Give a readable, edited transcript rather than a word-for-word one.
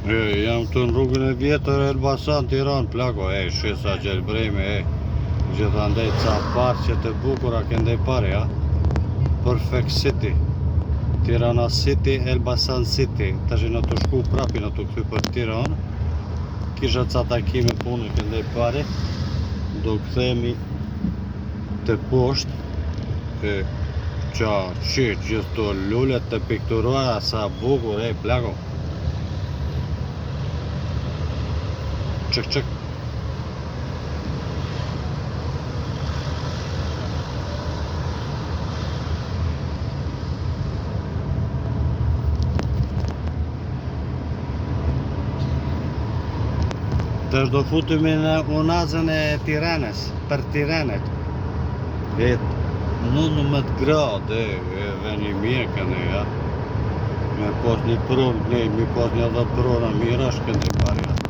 Jam këtu në rrugën e vjetër Elbasan Tiranë, plako, shesa Gjelbreme, gjithandej ca parqe të bukura këndej pare, ja. Perfect City, Tirana City, Elbasan City. Tash në të shku prapi në të këthy për Tiranë. Kisha ca takime punë këndej pare. Do këthemi të poshtë. Qa qitë gjithë të lullet të pikturoja, sa bukur, plako. Çek çek. Tash do futemi në unazën e Tiranës, për Tiranët. 19 gradë, edhe një mjekën ja. Me pas një prunë, mi pas një 10 pruna mirash këndë i parja.